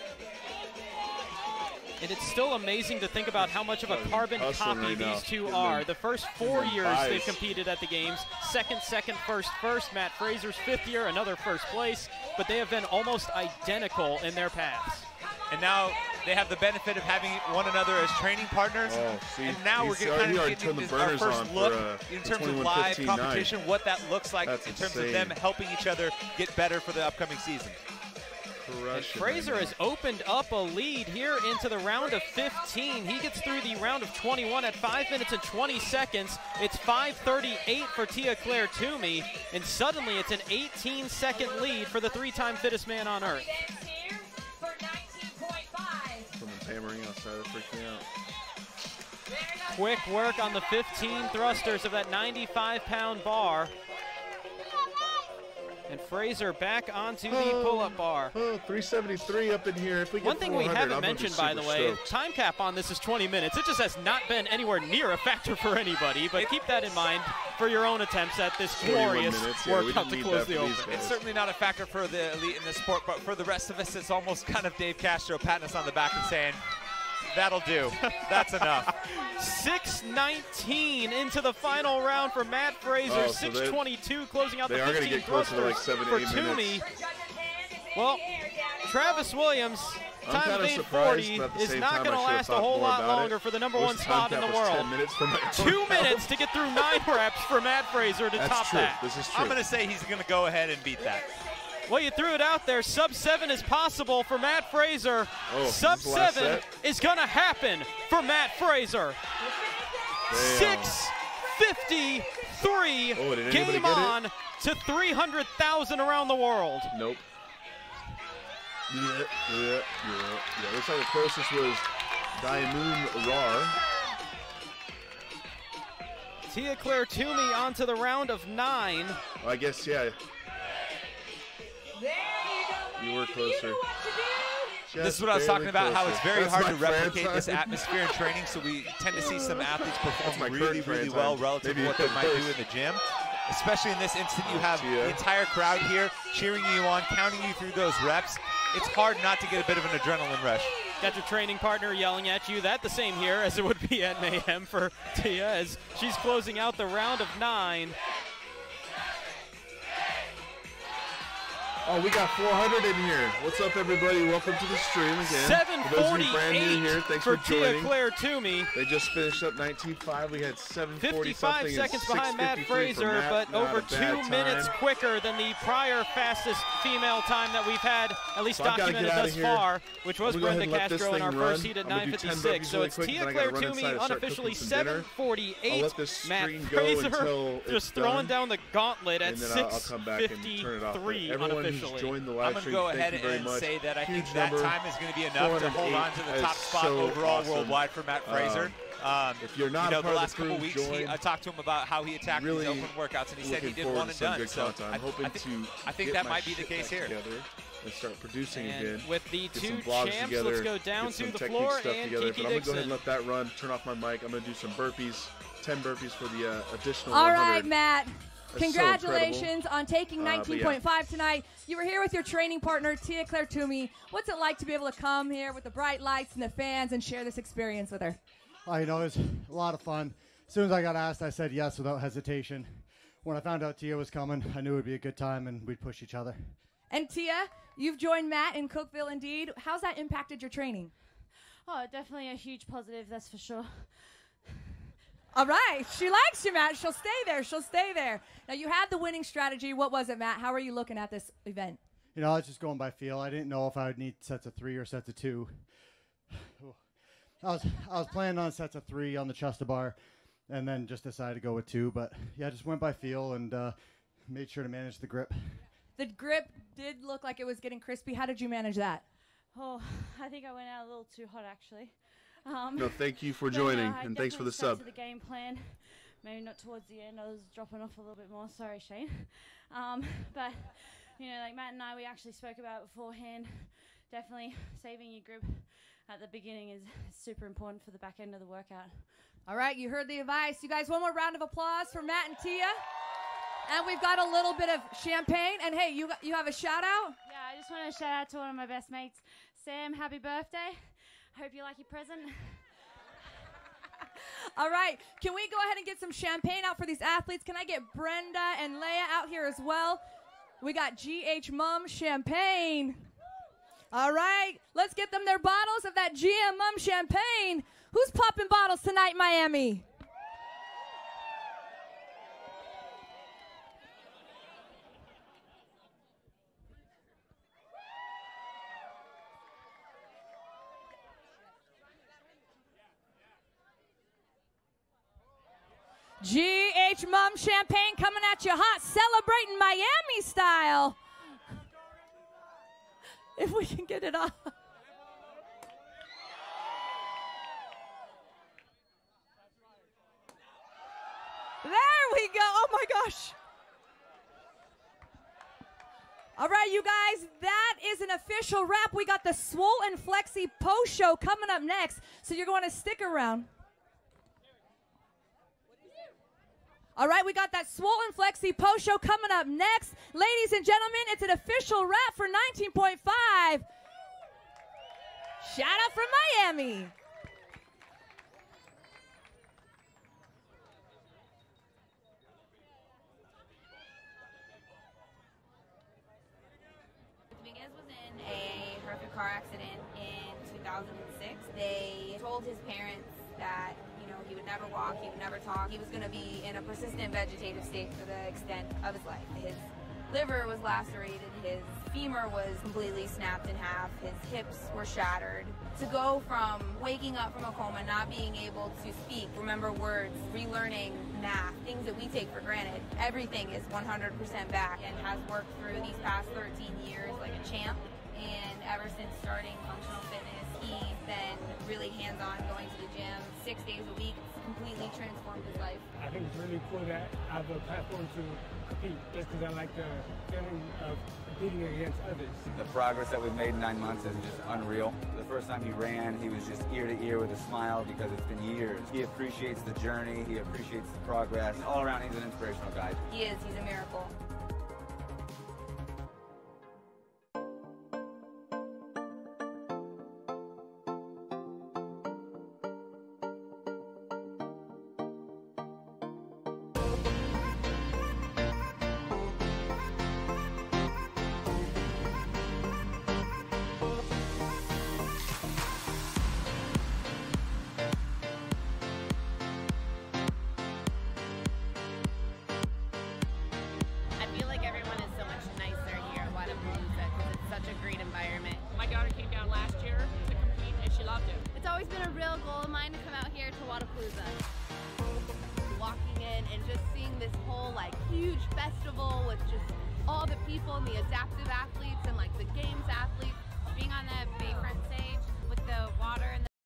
And it's still amazing to think about how much of a carbon copy these two are. The first 4 years they've competed at the games, second, first. Matt Fraser's 5th year, another first place, but they have been almost identical in their paths. And now they have the benefit of having one another as training partners. And now we're getting our first look in terms of live competition, what that looks like in terms of them helping each other get better for the upcoming season. And Fraser has opened up a lead here into the round of 15. He gets through the round of 21 at 5 minutes and 20 seconds. It's 5:38 for Tia-Claire Toomey, and suddenly it's an 18-second lead for the 3-time fittest man on earth. Someone's hammering outside, they're freaking out. Quick work on the 15 thrusters of that 95-pound bar. And Fraser back onto the pull-up bar. 373 up in here. If we get one thing we haven't mentioned, by the way, time cap on this is 20 minutes. It just has not been anywhere near a factor for anybody, but keep that in mind for your own attempts at this glorious workout to close the open. It's certainly not a factor for the elite in this sport, but for the rest of us, it's almost kind of Dave Castro patting us on the back and saying, that'll do. That's enough. 6:19 into the final round for Matt Fraser. 6:22 closing out the 15 thrusters for Toomey. Well, Travis Williams, time of 8:40 is not going to last a whole lot longer for the #1 spot in the world. 2 minutes to get through 9 reps for Matt Fraser to top that. This is true. I'm going to say he's going to go ahead and beat that. Well, you threw it out there. Sub-7 is possible for Matt Fraser. Oh, Sub-7 is going to happen for Matt Fraser. 6:53. Game on to 300,000 around the world. Nope. Yeah. Looks like the closest was Diamond Rar. Tia Claire Toomey onto the round of 9. I guess, yeah. You were closer. This is what I was talking about, how it's very hard to replicate this atmosphere in training, so we tend to see some athletes perform really well relative to what they might do in the gym. Especially in this instant, you have the entire crowd here cheering you on, counting you through those reps. It's hard not to get a bit of an adrenaline rush. Got your training partner yelling at you. That the same here as it would be at Mayhem for Tia as she's closing out the round of 9. Oh, we got 400 in here. What's up, everybody? Welcome to the stream again. 7:48 for Tia Claire Toomey. They just finished up 19.5. We had 7:40 55 seconds behind Matt Fraser, but over 2 minutes quicker than the prior fastest female time that we've had, at least documented thus far, which was Brenda Castro in our first heat at 9:56. So it's Tia Claire Toomey unofficially 7:48. Matt Fraser just throwing down the gauntlet at 6:53 unofficially. Joined the live I'm going to go ahead and say that I think that time is going to be enough to hold on to the top spot overall worldwide for Matt Fraser. If you're not the last couple weeks, I talked to him about how he attacked these open workouts, and he said he did one and done. So I think that might be the case here. And start producing again. With the two champs, let's go down to the floor and Kiki Dixon. I'm going to go ahead and let that run, turn off my mic. I'm going to do some burpees, 10 burpees for the additional 100. All right, Matt. Congratulations on taking 19.5 tonight. You were here with your training partner, Tia Claire Toomey. What's it like to be able to come here with the bright lights and the fans and share this experience with her? Oh, you know, it was a lot of fun. As soon as I got asked, I said yes without hesitation. When I found out Tia was coming, I knew it would be a good time and we'd push each other. And Tia, you've joined Matt in Cookeville Indeed. How's that impacted your training? Oh, definitely a huge positive, that's for sure. All right. She likes you, Matt. She'll stay there. She'll stay there. Now, you had the winning strategy. What was it, Matt? How are you looking at this event? You know, I was just going by feel. I didn't know if I would need sets of 3 or sets of 2. I was planning on sets of 3 on the chest bar and then just decided to go with 2. But, yeah, I just went by feel and made sure to manage the grip. The grip did look like it was getting crispy. How did you manage that? Oh, I think I went out a little too hot, actually. No, thank you for joining, and thanks for the sub. To the game plan, maybe not towards the end. I was dropping off a little bit more. Sorry, Shane. But you know, like Matt and I, we actually spoke about it beforehand. Definitely saving your grip at the beginning is super important for the back end of the workout. All right, you heard the advice. You guys, one more round of applause for Matt and Tia. And we've got a little bit of champagne. And hey, you have a shout out? Yeah, I just want to shout out to one of my best mates, Sam. Happy birthday. Hope you like your present. All right. Can we go ahead and get some champagne out for these athletes? Can I get Brenda and Leia out here as well? We got GH Mum champagne. All right. Let's get them their bottles of that GM Mum champagne. Who's popping bottles tonight, Miami? GH Mum champagne coming at you hot, celebrating Miami style. If we can get it off. There we go. Oh my gosh. All right, you guys, that is an official wrap. We got the Swole and Flexi post show coming up next, so you're going to stick around. All right, we got that Swole and Flexi post show coming up next. Ladies and gentlemen, it's an official wrap for 19.5. Shout out from Miami. Dominguez was in a horrific car accident in 2006. They told his parents that he would never walk, he would never talk. He was going to be in a persistent vegetative state for the extent of his life. His liver was lacerated, his femur was completely snapped in half, his hips were shattered. To go from waking up from a coma, not being able to speak, remember words, relearning math, things that we take for granted, everything is 100% back and has worked through these past 13 years like a champ. And ever since starting functional fitness, he's been really hands-on, going to the gym 6 days a week. It's completely transformed his life. I think it's really cool that I have a platform to compete, just because I like the feeling of competing against others. The progress that we've made in 9 months is just unreal. The first time he ran, he was just ear to ear with a smile because it's been years. He appreciates the journey, he appreciates the progress. All around, he's an inspirational guy. He is, he's a miracle. My daughter came down last year to compete and she loved it. It's always been a real goal of mine to come out here to Wadapalooza. Walking in and just seeing this whole like huge festival with just all the people and the adaptive athletes and like the games athletes, being on the Bayfront stage with the water and the